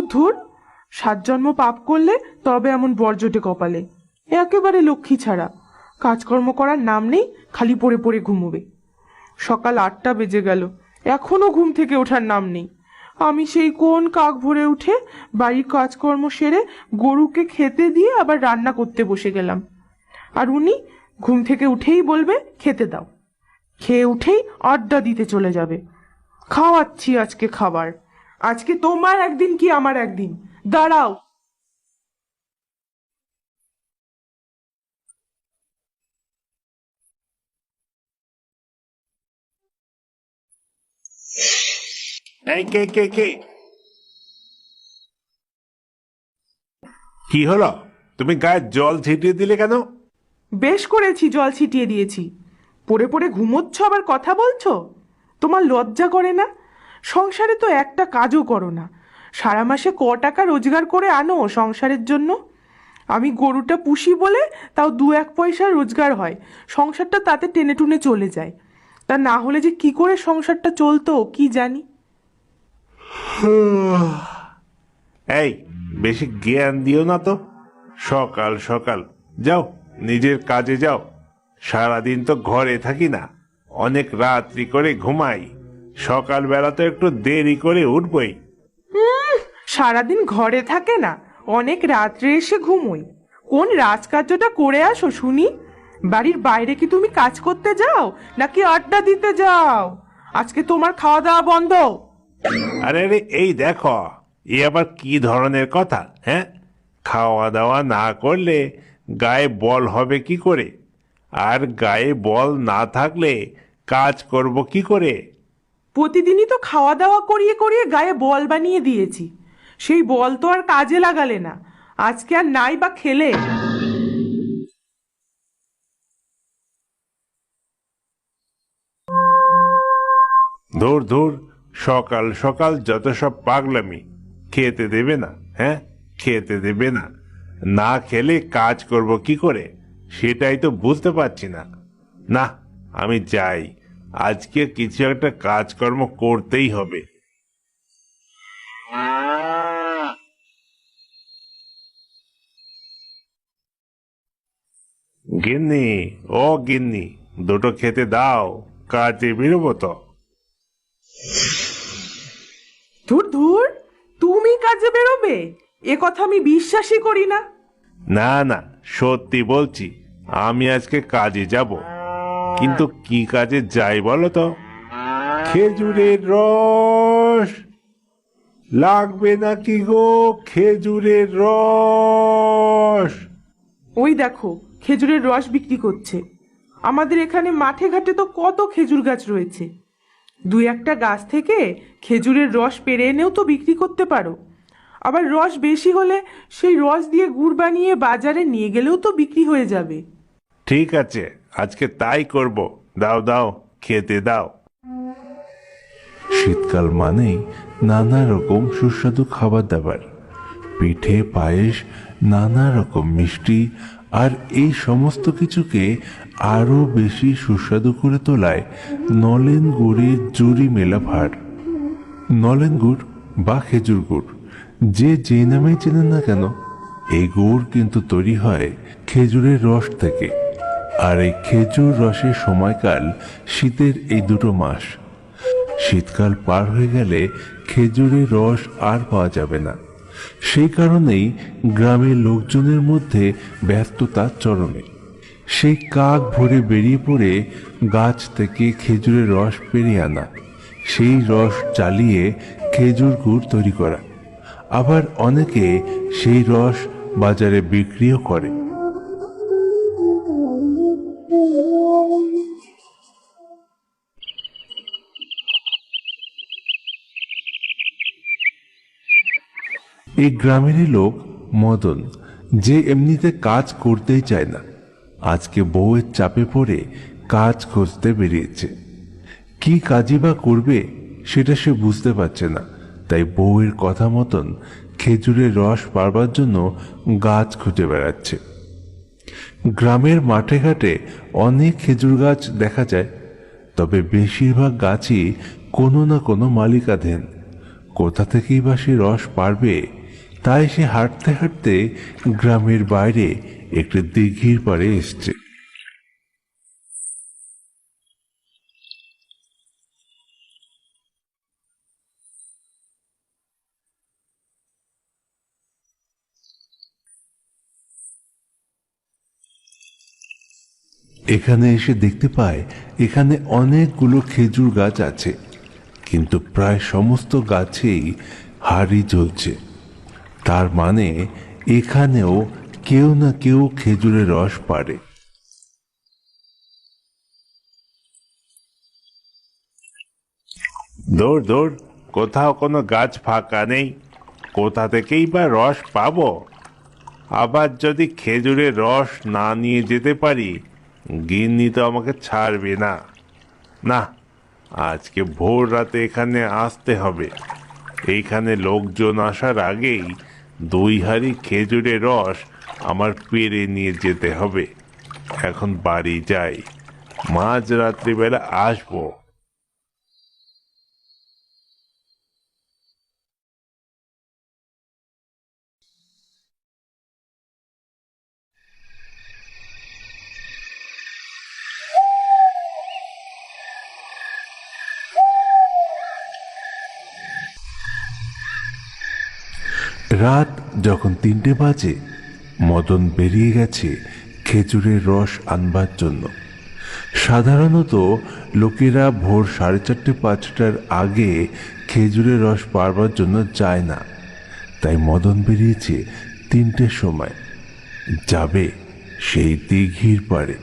ধুর ধুর, 7 জন্ম পাপ করলে তবে এমন বর জোটে কপালে। একেবারে লক্ষ্মী ছাড়া, কাজকর্ম করার নাম নেই, খালি পড়ে পড়ে ঘুমোবে। সকাল 8টা বেজে গেল, এখনো ঘুম থেকে ওঠার নাম নেই। আমি সেই কোন কাক ভরে উঠে বাড়ির কাজকর্ম সেরে গরুকে খেতে দিয়ে আবার রান্না করতে বসে গেলাম। আর উনি ঘুম থেকে উঠেই বলবে খেতে দাও, খেয়ে উঠেই আড্ডা দিতে চলে যাবে। খাওয়াচ্ছি আজকে খাবার, আজকে তোমার একদিন কি আমার একদিন, দাঁড়াও। এই কে কে কে কি হলো? তুমি গায়ে জল ছিটিয়ে দিলে কেন? বেশ করেছি, জল ছিটিয়ে দিয়েছি। পড়ে পড়ে ঘুমোচ্ছ আবার কথা বলছো? তোমার লজ্জা করে না? সংসারে তো একটা কাজও করো না, সারা মাসে ক টাকা রোজগার করে আনো সংসারের জন্য? আমি গরুটা পুষি বলে তাও 2-1 পয়সা রোজগার হয়, সংসারটা তাতে টেনে টুনে চলে যায়। তা না হলে যে কি করে সংসারটা চলতো কি জানি। এই, বেশি জ্ঞান দিও না তো। সকাল সকাল যাও, নিজের কাজে যাও। সারাদিন তো ঘরে থাকি না, অনেক রাত্রি করে ঘুমাই। সকালবেলা তো একটু দেরি করে উঠবই। সারাদিন ঘরে থাকে না, অনেক রাত্রে এসে ঘুমোই। কোন রাজকার্যটা করে আসো শুনি? বাড়ির বাইরে কি তুমি কাজ করতে যাও নাকি আড্ডা দিতে যাও? আজকে তোমার খাওয়া দাওয়া বন্ধ। আরে আরে, এই দেখো, এ আবার কি ধরনের কথা? হ্যাঁ, খাওয়া দাওয়া না করলে গায়ে বল হবে কি করে? আর গায়ে বল না থাকলে কাজ করব কি করে? প্রতিদিনই তো খাওয়া দাওয়া করিয়ে করিয়ে গায়ে বল বানিয়ে দিয়েছি, সেই বল তো আর কাজে লাগালে না। আজকে আর নাই বা খেলে। ধুর ধুর, সকাল সকাল যত সব পাগলামি। খেতে দেবে না? হ্যাঁ, খেতে দেবে না, না খেলে কাজ করব কি করে সেটাই তো বুঝতে পারছি না। না, আমি যাই, আজকে কিছু একটা কাজকর্ম করতেই হবে। গিন্নি, ও গিন্নি, দুটো খেতে দাও, কাজে বেরোবো তো। ধুর ধুর, তুমি কাজে বেরোবে? এ কথা আমি বিশ্বাসই করি না। না না, সত্যি বলছি, আমি আজকে কাজে যাব। কিন্তু কি কাজে যাই বলো তো? খেজুরের রস লাগবে নাকি গো? খেজুরের রস। ওই দেখো, খেজুরের রস বিক্রি করছে। আমাদের এখানে মাঠে ঘাটে তো কত খেজুর গাছ রয়েছে, 2-1টা গাছ থেকে খেজুরের রস পেরে এনেও তো বিক্রি করতে পারো। আবার রস বেশি হলে সেই রস দিয়ে গুড় বানিয়ে বাজারে নিয়ে গেলেও তো বিক্রি হয়ে যাবে। ঠিক আছে, আজকে তাই করব। দাও দাও, খেতে দাও। শীতকাল মানেই নানা রকম সুস্বাদু খাবার দাবার, পিঠে, পায়েস, নানা রকম মিষ্টি, আর এই সমস্ত কিছুকে আরো বেশি সুস্বাদু করে তোলায় নলেন গুড়ের জুড়ি মেলা ভার। নলেন গুড় বা খেজুর গুড়, যে নামেই চেনেন না কেন, এই গুড় কিন্তু তৈরি হয় খেজুরের রস থেকে। আর এই খেজুর রসের সময়কাল শীতের এই 2 মাস। শীতকাল পার হয়ে গেলে খেজুরের রস আর পাওয়া যাবে না। সেই কারণেই গ্রামের লোকজনের মধ্যে ব্যস্ততা চরমে। সেই কাক ভরে বেরিয়ে পড়ে গাছ থেকে খেজুরের রস পেরিয়ে আনা, সেই রস জ্বালিয়ে খেজুর গুড় তৈরি করা। আবার অনেকে সেই রস বাজারে বিক্রিও করে। এই গ্রামেরই লোক মদন, যে এমনিতে কাজ করতেই চায় না, আজকে বউয়ের চাপে পড়ে কাজ খুঁজতে বেরিয়েছে। কি কাজই বা করবে সেটা সে বুঝতে পারছে না, তাই বউয়ের কথা মতন খেজুরের রস পারবার জন্য গাছ খুঁজে বেড়াচ্ছে। গ্রামের মাঠে ঘাটে অনেক খেজুর গাছ দেখা যায়, তবে বেশিরভাগ গাছই কোনো না কোনো মালিকাধীন। কোথা থেকেই বা সে রস পারবে। তাই সে হাঁটতে হাঁটতে গ্রামের বাইরে একটি দিঘির পাড়ে এসছে। এখানে এসে দেখতে পায় এখানে অনেকগুলো খেজুর গাছ আছে, কিন্তু প্রায় সমস্ত গাছেই হাড়ি জ্বলছে। তার মানে এখানেও কেউ না কেউ খেজুরের রস পারে। দৌড় দৌড়, কোথাও কোনো গাছ ফাঁকা নেই, কোথা থেকেই বা রস পাবো। আবার যদি খেজুরের রস না নিয়ে যেতে পারি, গিন্নি তো আমাকে ছাড়বে না। না, আজকে ভোর রাতে এখানে আসতে হবে। এইখানে লোকজন আসার আগেই 2 হাঁড়ি খেজুরের রস আমার পেরে নিয়ে যেতে হবে। এখন বাড়ি যাই, মাঝ রাত্রিবেলা আসবো। রাত যখন 3টে বাজে, মদন বেরিয়ে গেছে খেজুরের রস আনবার জন্য। সাধারণত লোকেরা ভোর 4:30-5টার আগে খেজুরের রস পারবার জন্য যায় না। তাই মদন বেরিয়েছে 3টের সময়, যাবে সেই দিঘির পাড়ে।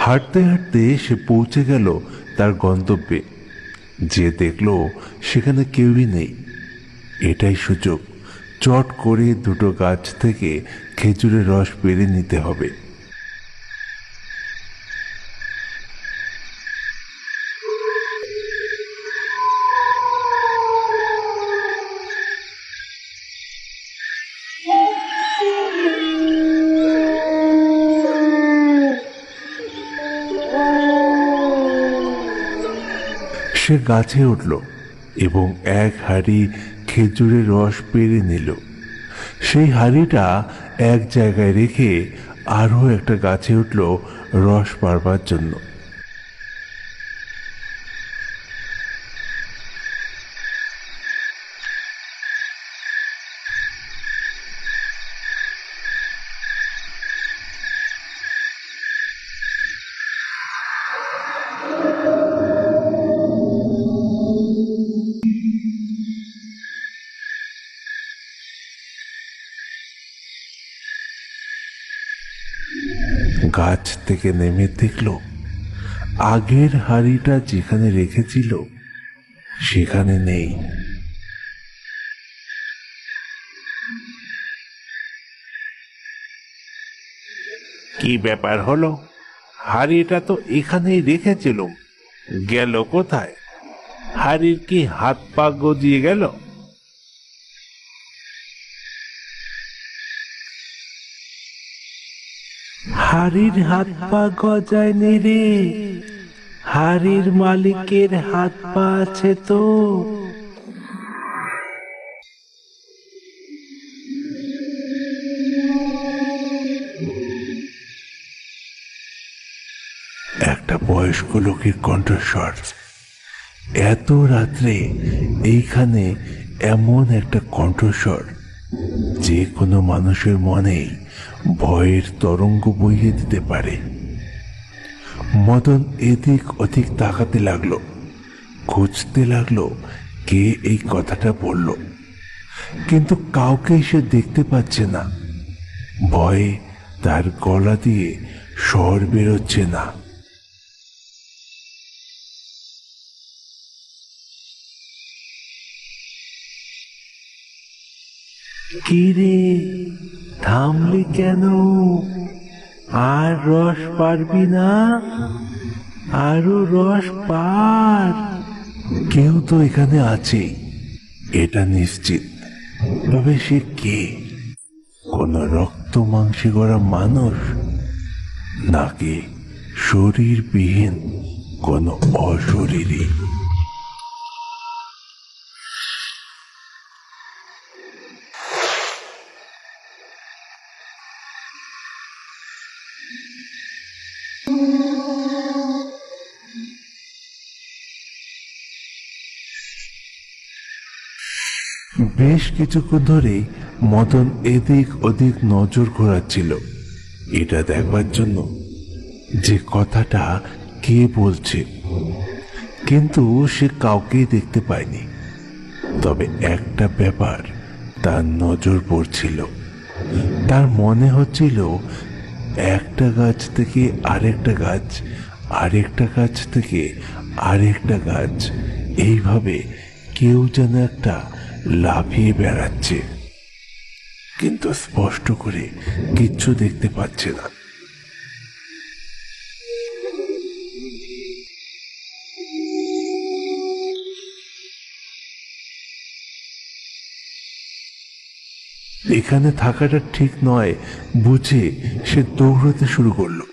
হাঁটতে হাঁটতে সে পৌঁছে গেল তার গন্তব্যে। যে দেখল সেখানে কেউই নেই। এটাই সুযোগ, চট করে 2টো গাছ থেকে খেজুরের রস পেরে নিতে হবে। সে গাছে উঠল এবং 1 হাঁড়ি খেজুরের রস পেরে নিল। সেই হাঁড়িটা এক জায়গায় রেখে আরো একটা গাছে উঠল রস পারবার জন্য। গাছ থেকে নেমে দেখল আগের হাঁড়িটা যেখানে রেখেছিল সেখানে নেই। কি ব্যাপার হলো? হাড়িটা তো এখানেই রেখেছিলুম, গেল কোথায়? হাড়ির কি হাত পা গজিয়ে গেল? হাড়ির হাত পা গজায়নি রে, হাড়ির মালিকের হাত পা আছে তো। একটা বয়স্ক লোকের কণ্ঠস্বর। এত রাত্রে এইখানে এমন একটা কণ্ঠস্বর যে কোনো মানুষের মনে ভয়ের তরঙ্গ বইয়ে দিতে পারে। মদন এদিক ওদিক তাকাতে লাগলো, খুঁজতে লাগলো কে এই কথাটা বলল, কিন্তু কাউকে সে দেখতে পাচ্ছে না। ভয়ে তার গলা দিয়ে স্বর বেরোচ্ছে না। কিরে, থামলি কেন? আর রস পারবি না? আরো রস পার, কেউ তো এখানে আছেই, এটা নিশ্চিত। তবে সে কে? কোন রক্ত মাংসে গড়া মানুষ, নাকি শরীরবিহীন কোন অশরীরী? বেশ কিছুক্ষণ ধরে মদন এদিক ওদিক নজর ঘোরাচ্ছিল, এটা দেখবার জন্য যে কথাটা কে বলছে, কিন্তু সে কাউকেই দেখতে পায়নি। তবে একটা ব্যাপার তার নজর পড়ছিল। তার মনে হচ্ছিল একটা গাছ থেকে আরেকটা গাছ, আরেকটা গাছ থেকে আরেকটা গাছ, এইভাবে কেউ যেন একটা লাফিয়ে বেড়াচ্ছে, কিন্তু স্পষ্ট করে কিচ্ছু দেখতে পাচ্ছে না। এখানে থাকাটা ঠিক নয় বুঝে সে দৌড়াতে শুরু করলো।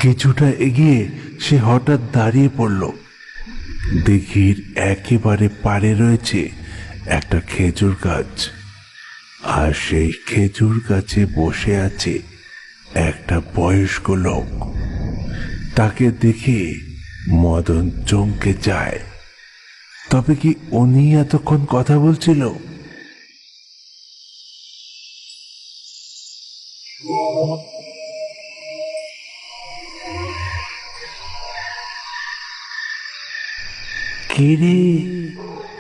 কিছুটা এগিয়ে সে হঠাৎ দাঁড়িয়ে পড়ল। দিঘির একেবারে পাড়ে রয়েছে একটা খেজুর গাছ, আর সেই খেজুর গাছে বসে আছে একটা বয়স্ক লোক। তাকে দেখে মদন চমকে যায়। তবে কি উনি এতক্ষণ কথা বলছিল? কিরে,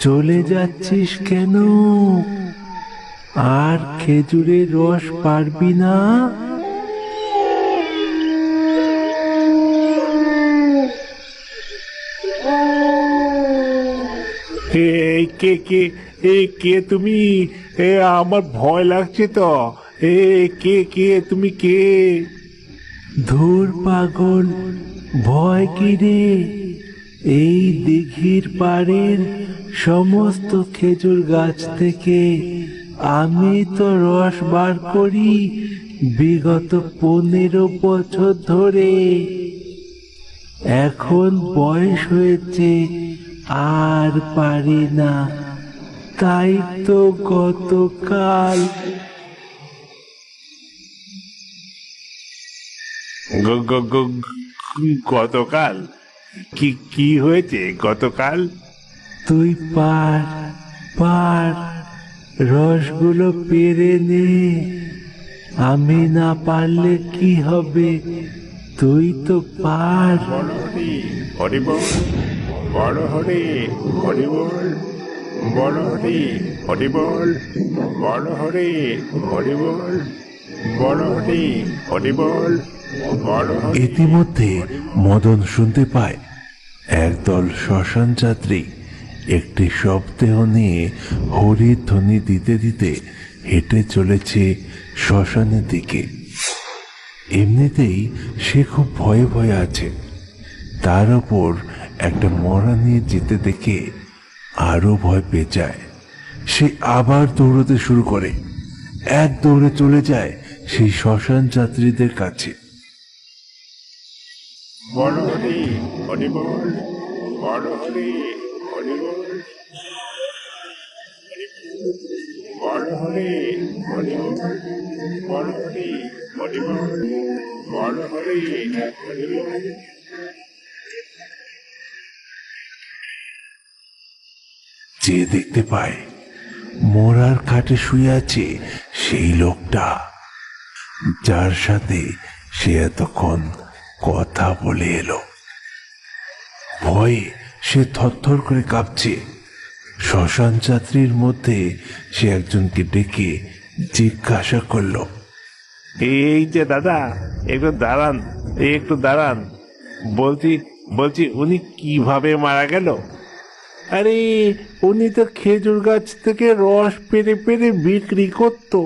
চলে যাচ্ছিস কেন? আর খেজুরের রস পারবি না? কে কে কে তুমি? আমার ভয় লাগছে তো। কে তুমি কে? ধুর পাগল, ভয় কিরে? এই দিঘির পাড়ের সমস্ত খেজুর গাছ থেকে আমি তো রস বার করি বিগত 15 বছর ধরে। এখন বয়স হয়েছে, আর পারি না। তাই তো গতকাল গতকাল কি হয়েছে গতকাল? তুই পার পার, রসগুলো পেরে নে। আমি না পারলে কি হবে? তুই তো পার। হরিবল, বড় হরি হরিবল, বড় হরি হরিবল, বড় হরি হরিবল, বড় হরি হরিবল, বড় হরি। ইতিমধ্যে মদন শুনতে পায় একদল শ্মশান যাত্রী একটি শবদেহ নিয়ে হরির ধ্বনি দিতে দিতে হেঁটে চলেছে শ্মশানের দিকে। এমনিতেই সে খুব ভয়ে ভয়ে আছে, তার ওপর একটা মরা নিয়ে যেতে দেখে আরো ভয় পেয়ে যায়। সে আবার দৌড়তে শুরু করে, এক দৌড়ে চলে যায় সেই শ্মশান যাত্রীদের কাছে। বড় হরি হরিবল, বড় হরি হরিবল, বড় হরি হরিবল, বড় হরি হরিবল, বড় হরি হরিবল। যে দেখতে পায় মরার খাটে শুয়ে আছে সেই লোকটা, যার সাথে সে এতক্ষণ কথা বলে এলো। ভয়ে সে থরথর করে কাঁপছে। শ্মশান যাত্রীর মধ্যে সে একজনকে ডেকে জিজ্ঞাসা করলো, এই যে দাদা, একটু দাঁড়ান, একটু দাঁড়ান। বলছি উনি কিভাবে মারা গেল? আরে উনি তো খেজুর গাছ থেকে রস পেরে পেরে বিক্রি করতো।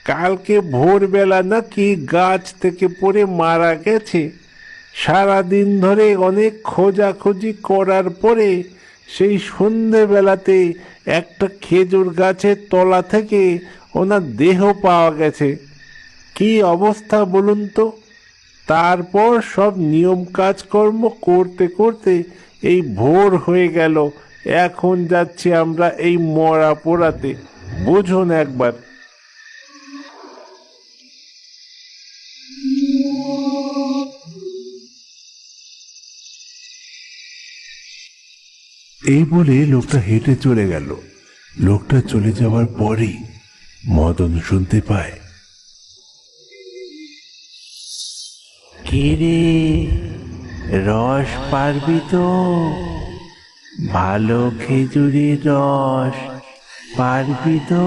কালকে ভোরবেলা নাকি গাছ থেকে পড়ে মারা গেছে। সারাদিন ধরে অনেক খোঁজাখুঁজি করার পরে সেই সন্ধেবেলাতে একটা খেজুর গাছের তলা থেকে ওনার দেহ পাওয়া গেছে। কি অবস্থা বলুন তো। তারপর সব নিয়ম কাজকর্ম করতে করতে এই ভোর হয়ে গেল। এখন যাচ্ছি আমরা এই মরা পোড়াতে, বুঝুন একবার। এই বলে লোকটা হেঁটে চলে গেল। লোকটা চলে যাওয়ার পরেই মদন শুনতে পায়, কিরে রস পারবি তো? ভালো খেজুরের রস পারবি তো?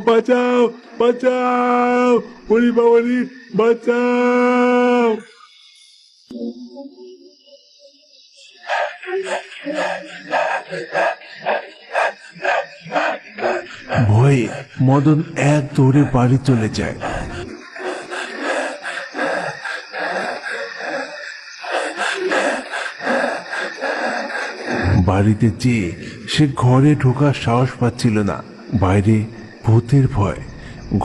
বাঁচাও বাঁচাও, ওরে বাবারি বাঁচাও। ভয়ে মদন এক দৌড়ে বাড়ি চলে যায়। বাড়িতে যেয়ে সে ঘরে ঢোকার সাহস পাচ্ছিল না। বাইরে ভূতের ভয়,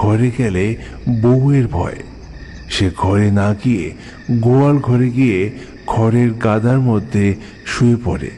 ঘরে গেলে বউয়ের ভয়। সে ঘরে না গিয়ে গোয়াল ঘরে গিয়ে খড়ের গাদার মধ্যে শুয়ে পড়ে।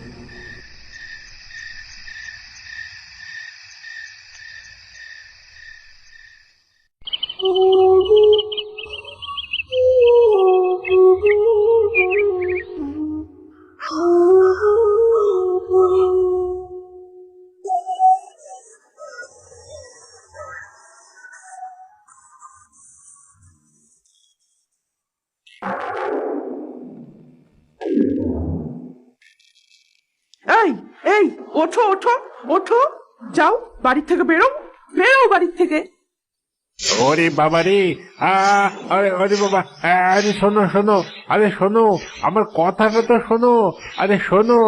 এই এই ওঠো ওঠো ওঠো, যাও বাড়ির থেকে বেরো, বেরো বাড়ির থেকে। ওরে বাবা রে, আরে আরে বাবা, আরে শোনো শোনো, আরে শোনো, আমার কথাটা তো শোনো, আরে শোনো।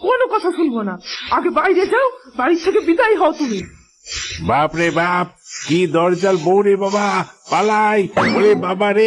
কোনো কথা শুনবো না, আগে বাইরে যাও, বাড়ির থেকে বিদায় হও তুমি। বাপ রে বাপ, কি দরজাল বউ রে বাবা, পালাই। ওরে বাবা রে।